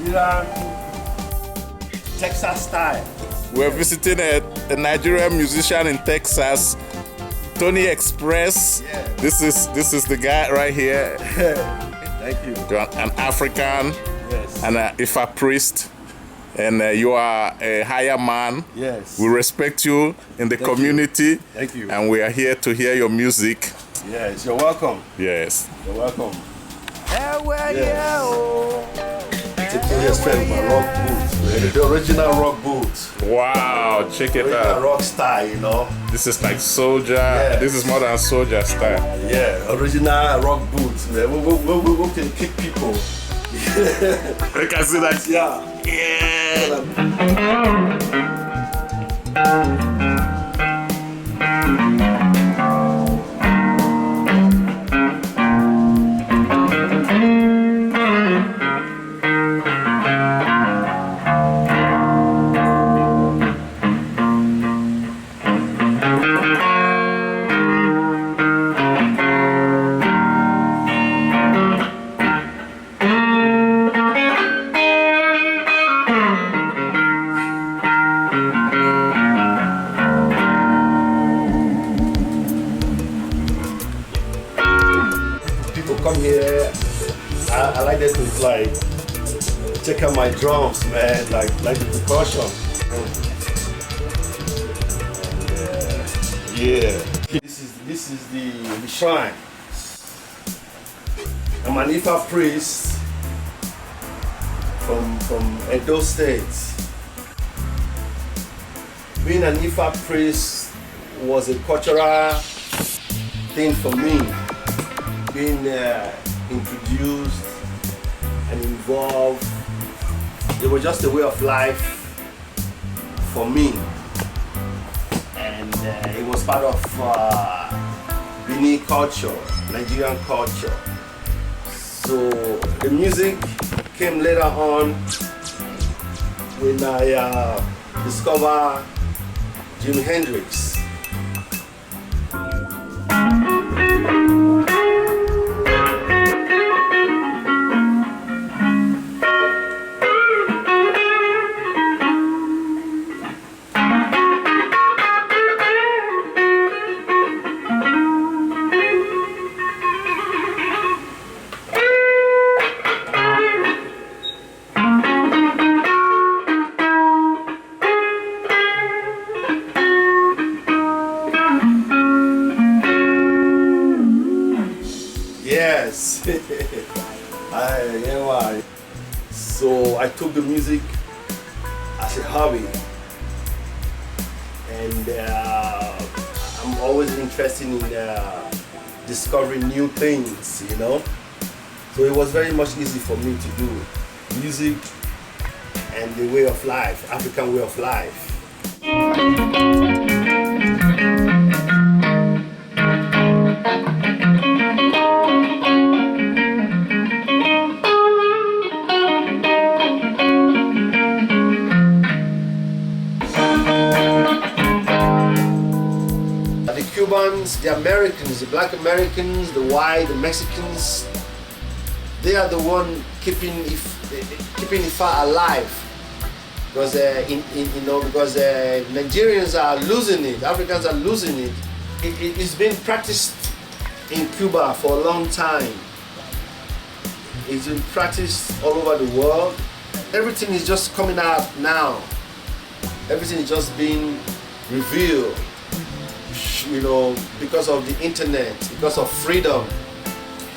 Nigerian Texas style. We're visiting a Nigerian musician in Texas, Tony Xpress. Yeah. This is the guy right here. Thank you. You're an African, Yes. and an Ifa priest, and you are a higher man. Yes. We respect you in the community. Thank you. And we are here to hear your music. Yes, you're welcome. Yes. You're welcome. Yes. Tony Xpress, my rock boots. The original rock boots. Wow, check it Original out. rock style, you know. This is like soldier. Yes. This is more than soldier style. Yeah, original rock boots, man. We can kick people. I can see that. Yeah. People come here. I like them to like check out my drums, man. Like the percussion. Yeah. This is the shrine. I'm an Ifa priest from Edo State. Being an Ifa priest was a cultural thing for me. Being introduced and involved, it was just a way of life for me, and it was part of Benin culture, Nigerian culture. So the music came later on when I discovered Jimi Hendrix. Yes, why. So I took the music as a hobby, and I'm always interested in discovering new things, you know. So it was very much easy for me to do music and the way of life, African way of life. The Cubans, the Americans, the Black Americans, the white, the Mexicans, they are the one keeping Ifa alive, because because Nigerians are losing it, Africans are losing it. It's been practiced in Cuba for a long time. It's been practiced all over the world. Everything is just coming out now. Everything is just being revealed, you know, because of the internet, because of freedom.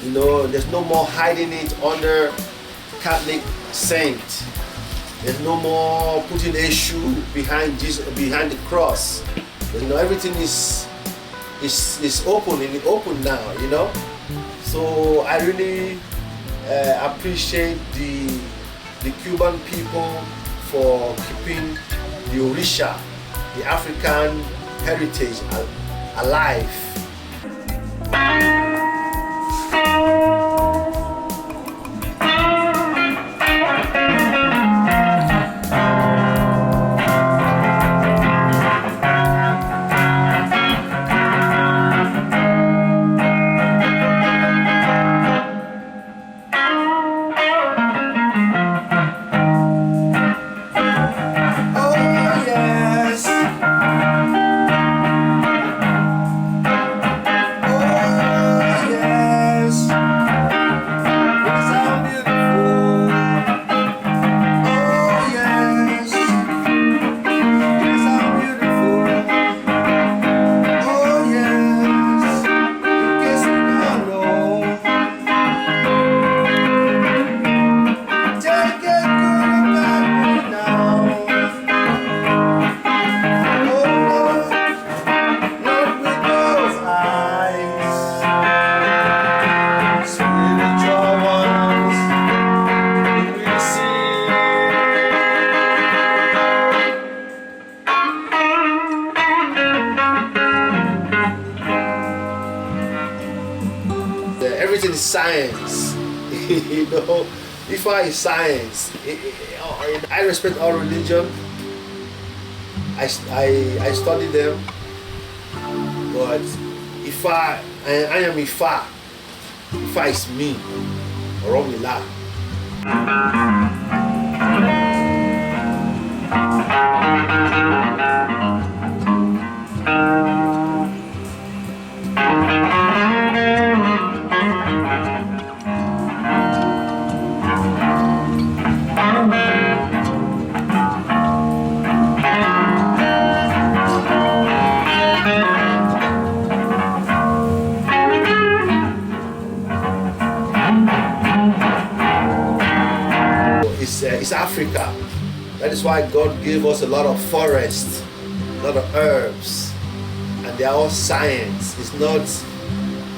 You know, there's no more hiding it under Catholic saint. There's no more putting a shoe behind Jesus, behind the cross. You know, everything is open in the open now. You know, so I really appreciate the Cuban people for keeping the Orisha, the African heritage alive. science. You know, Ifa is science. I respect all religion. I study them, but Ifa, I am Ifa. Ifa is me. Oromila. It's Africa. That is why God gave us a lot of forests, a lot of herbs, and they are all science. It's not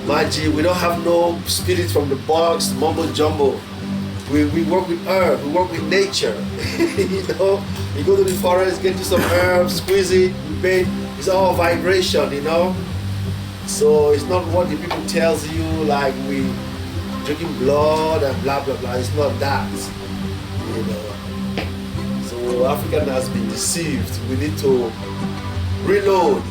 magic. We don't have no spirit from the box, mumbo jumbo. We work with herb, we work with nature. You know, you go to the forest, get you some herbs, squeeze it, you bathe. It's all vibration, you know. So it's not what the people tells you, like we drinking blood and blah blah blah. It's not that. You know, so African has been deceived. We need to reload.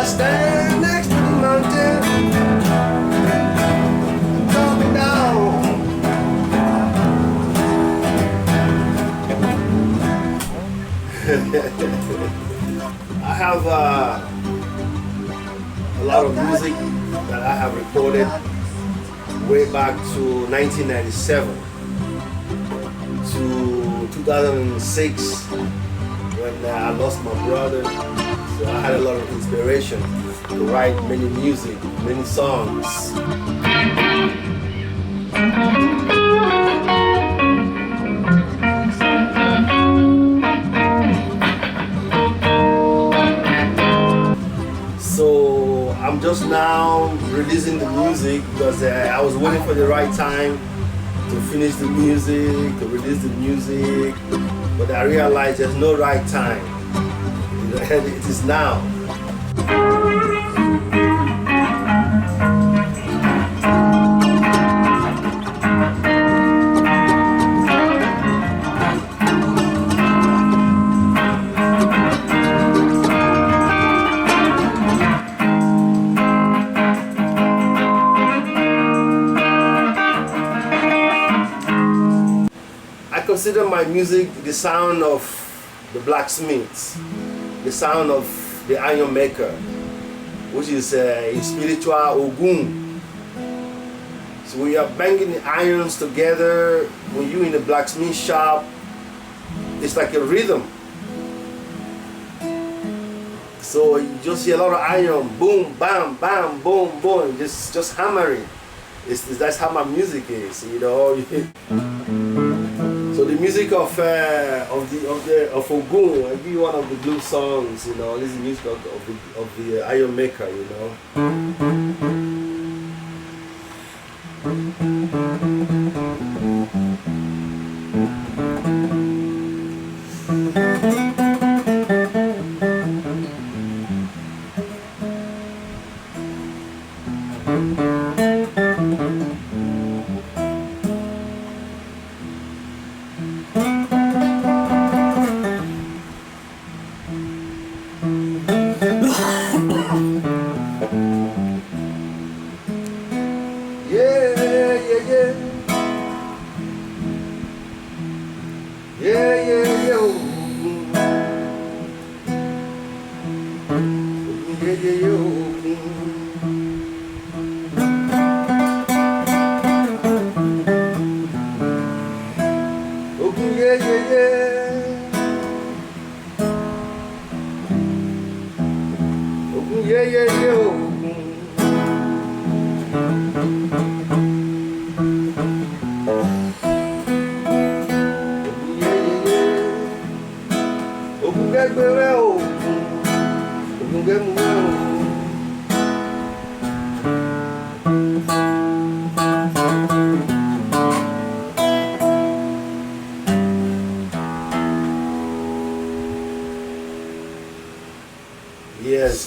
Stand next to the mountain, coming down. I have a lot of music that I have recorded way back to 1997 to 2006 when I lost my brother. So I had a lot of inspiration to write many music, many songs. So I'm just now releasing the music because I was waiting for the right time to finish the music, to release the music, but I realized there's no right time. And it is now. I consider my music the sound of the blacksmiths, the sound of the iron maker, which is a spiritual Ogun. So when you are banging the irons together, when you're in the blacksmith shop, it's like a rhythm. So you just hear a lot of iron, boom, bam, bam, boom, boom, just hammering. That's how my music is, you know. So the music of Ogun, I give you one of the blues songs, you know. This is the music of the iron maker, you know.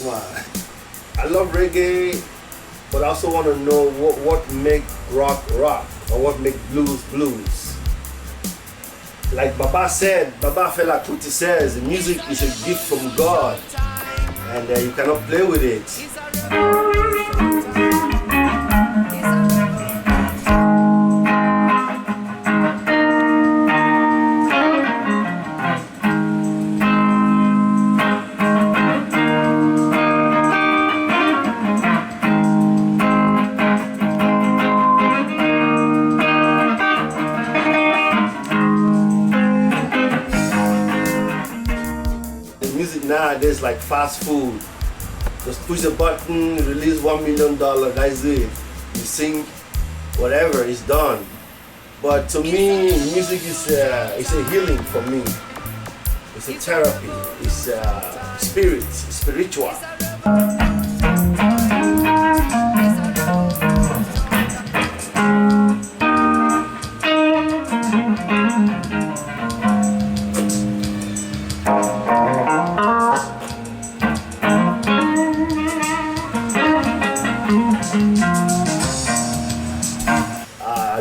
man. I love reggae, but I also want to know what make rock rock, or what make blues blues. Like Baba Fela Kuti says, music is a gift from God, and you cannot play with it. Music nowadays like fast food. Just push a button, release $1 million, that's it. You sing, whatever, it's done. But to me, music is it's a healing for me. It's a therapy. It's spirit, spiritual.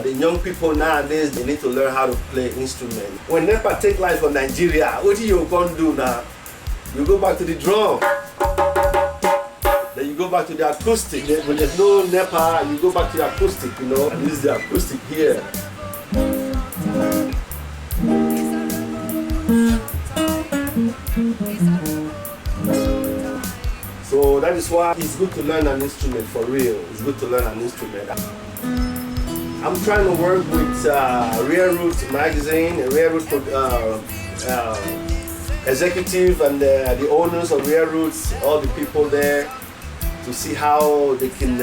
The young people nowadays, they need to learn how to play instruments. When NEPA take life from Nigeria, what you gonna do now? You go back to the drum. Then you go back to the acoustic. When there's no NEPA, you go back to the acoustic, you know. And this is the acoustic here. So that is why it's good to learn an instrument for real. It's good to learn an instrument. I'm trying to work with Rare Roots magazine, Rare Roots executive and the owners of Rare Roots, all the people there, to see how they can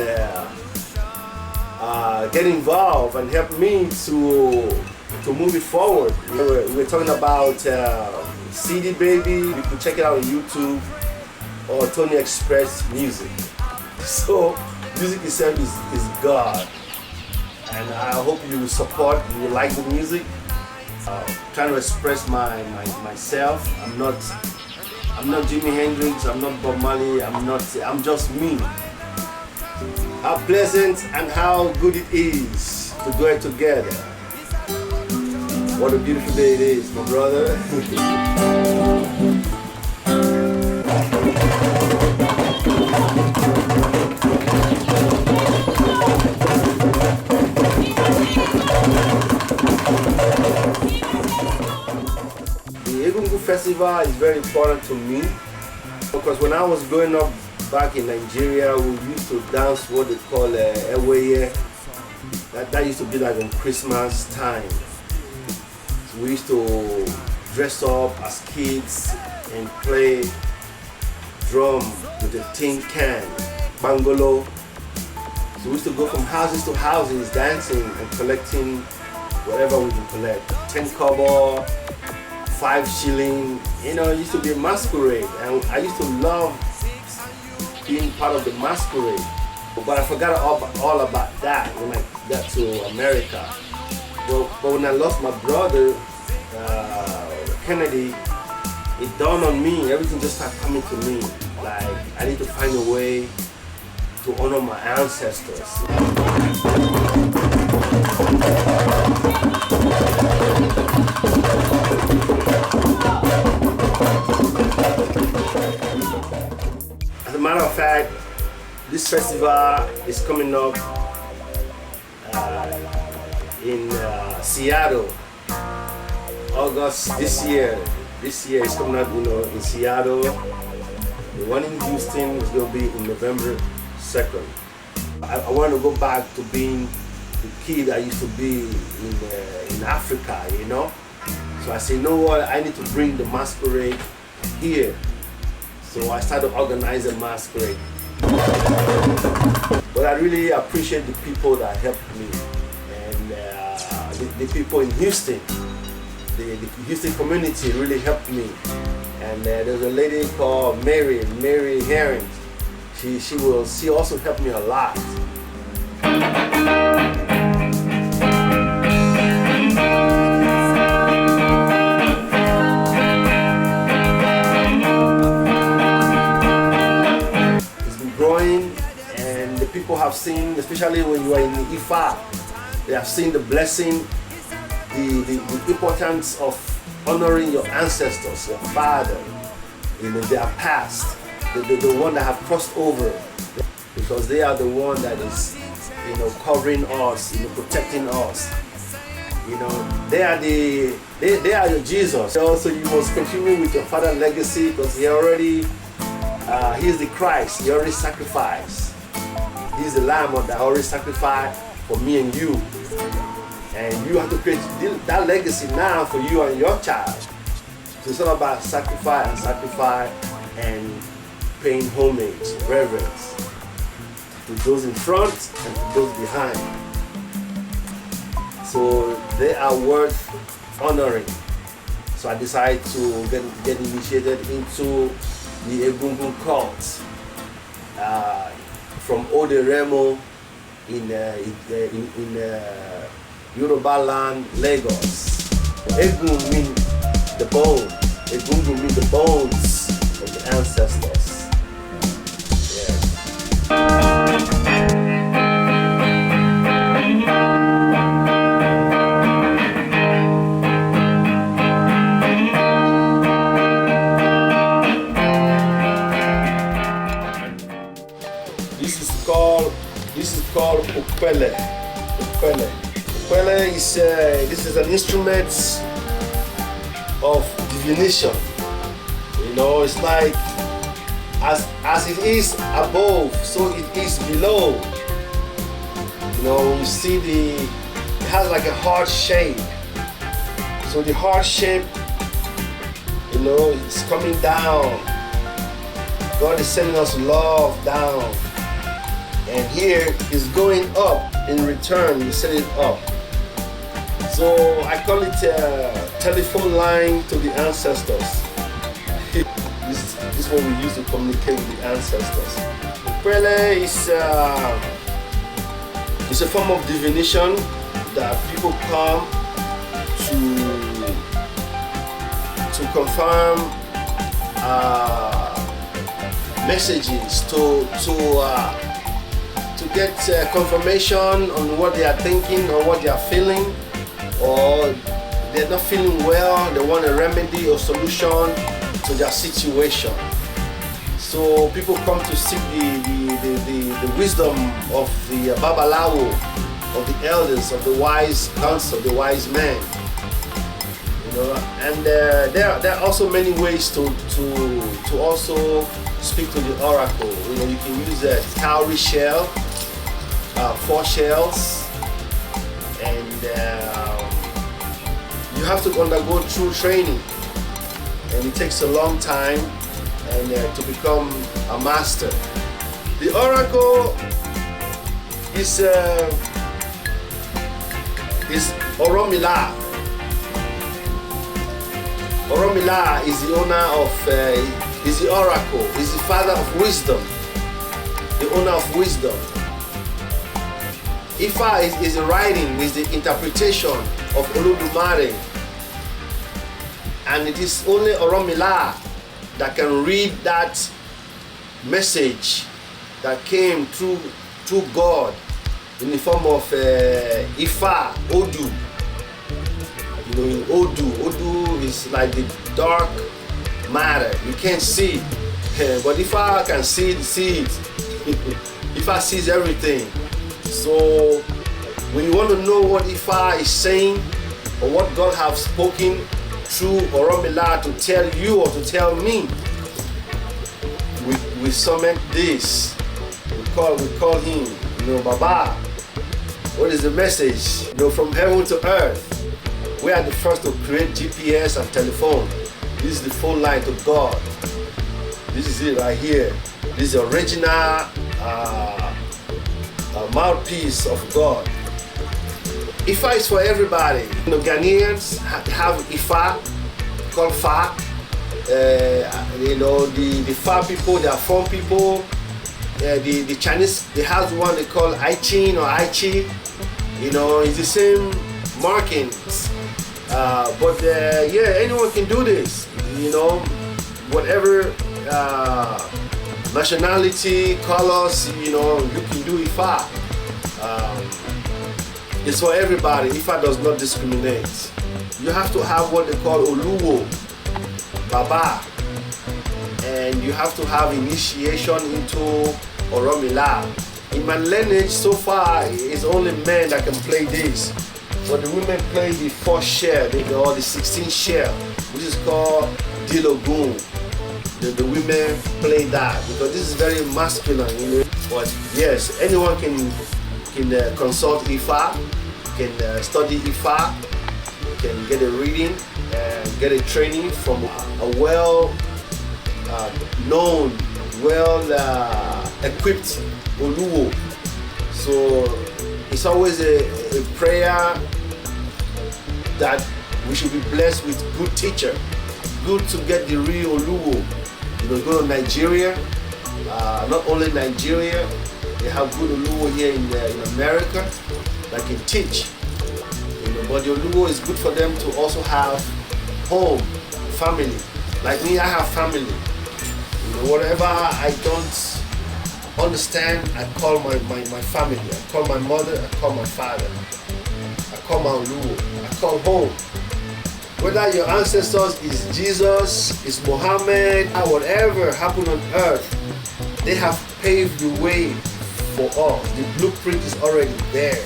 get involved and help me to move it forward. We're talking about CD Baby. You can check it out on YouTube, or Tony Xpress music. So music itself is God. And I hope you will support, you will like the music. Trying to express myself. I'm not Jimi Hendrix, I'm not Bob Marley, I'm just me. How pleasant and how good it is to do it together. What a beautiful day it is, my brother. The EGUNGUN Festival is very important to me because when I was growing up back in Nigeria, we used to dance what they call Eweye. That used to be like on Christmas time. So we used to dress up as kids and play drum with a tin can, bangolo. So we used to go from houses to houses dancing and collecting whatever we can collect. 10 kobo, 5 shilling, you know, it used to be a masquerade, and I used to love being part of the masquerade. But I forgot all about that when I got to America. But when I lost my brother, Kennedy, it dawned on me, everything just started coming to me. Like, I need to find a way to honor my ancestors. As a matter of fact, this festival is coming up in Seattle, August this year. This year is coming up, you know, in Seattle. The one in Houston is going to be in November 2nd. I want to go back to being the kid I used to be in Africa, you know. So I said, you know what, I need to bring the masquerade here. So I started organizing masquerade. But I really appreciate the people that helped me, and the people in Houston, the Houston community really helped me. And there's a lady called Mary Herring. She also helped me a lot. seen, especially when you are in the Ifa, they have seen the blessing, the importance of honoring your ancestors, your father, their past, the one that have crossed over, because they are the one that is, covering us, protecting us. They are your Jesus. Also, you must continue with your father's legacy, because he is the Christ. He already sacrificed. He's the Lamb that already sacrificed for me and you. And you have to create that legacy now for you and your child. So it's all about sacrifice and paying homage, reverence to those in front and to those behind. So they are worth honoring. So I decided to get initiated into the Egungun cult from Ode Remo in Yoruba land, Lagos. Egun means the bone. Egungun means the bones of the ancestors. This is called Ukpele. Ukpele is this is an instrument of divination. It's like as it is above, so it is below. You see it has like a heart shape. So the heart shape, it's coming down. God is sending us love down. And here is going up in return, you send it up. So I call it a telephone line to the ancestors. This is what we use to communicate with the ancestors. Ukpele is a form of divination that people come to confirm messages, to get confirmation on what they are thinking or what they are feeling, or they're not feeling well, they want a remedy or solution to their situation. So people come to seek the wisdom of the Babalawo, of the elders, of the wise counsel, the wise men. And there are also many ways to also speak to the oracle. You can use a cowrie shell, 4 shells, and you have to undergo true training, and it takes a long time and to become a master. The oracle is Oromila. Oromila is the owner of is the oracle, is the father of wisdom, the owner of wisdom. Ifa is the writing, is the interpretation of Olodumare, and it is only Oromila that can read that message that came through God in the form of Ifa, Odu. In Odu is like the dark matter. You can't see it, but Ifa can see it. Ifa sees everything. So when you want to know what Ifa is saying or what God has spoken through Oromila to tell you or to tell me, we summon this. We call him, Baba. What is the message? From heaven to earth. We are the first to create GPS and telephone. This is the phone line to God. This is it right here. This is the original mouthpiece of God. Ifa is for everybody. Ghanaians have Ifa, called Fa. The Fa people, they are Fon people. The Chinese, they have one they call Aichin or Aichi. It's the same markings. But anyone can do this. Whatever nationality, colors, you know, you can do Ifa. It's for everybody. Ifa does not discriminate. You have to have what they call Oluwo, Baba, and you have to have initiation into Oromila. In my lineage so far, it's only men that can play this. But the women play the 4th shell, or the 16th shell, which is called Dilogun. The women play that because this is very masculine, you know. But yes, anyone can consult Ifa, can study Ifa, can get a reading and get a training from a well-known, well-equipped Oluwo. So it's always a prayer that we should be blessed with good teacher. Good to get the real Oluwo. You know, go to Nigeria. Not only Nigeria, they have good Oluwo here in America that can teach. You know, but the Oluwo is good for them to also have home, family. Like me, I have family. You know, whatever I don't understand, I call my family. I call my mother, I call my father. I call my Oluwo, I call home. Whether your ancestors is Jesus, is Muhammad, or whatever happened on earth, they have paved the way for us. The blueprint is already there.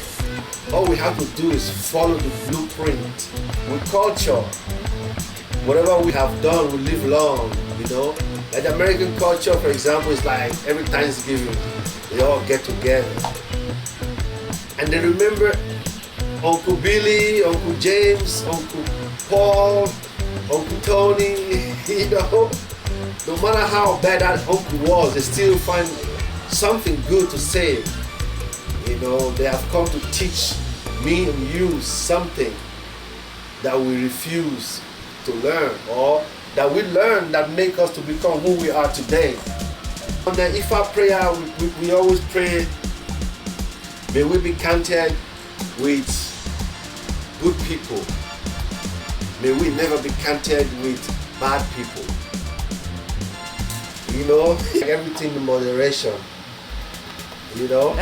All we have to do is follow the blueprint. With culture, whatever we have done, we live long, you know. Like the American culture, for example, is like every Thanksgiving, they all get together. And they remember Uncle Billy, Uncle James, Uncle Paul, Uncle Tony, you know. No matter how bad that uncle was, they still find something good to say. You know, they have come to teach me and you something that we refuse to learn, or that we learn that make us to become who we are today. On the Ifa prayer, we always pray, may we be counted with good people. May we never be counted with bad people. You know, everything in moderation. You know?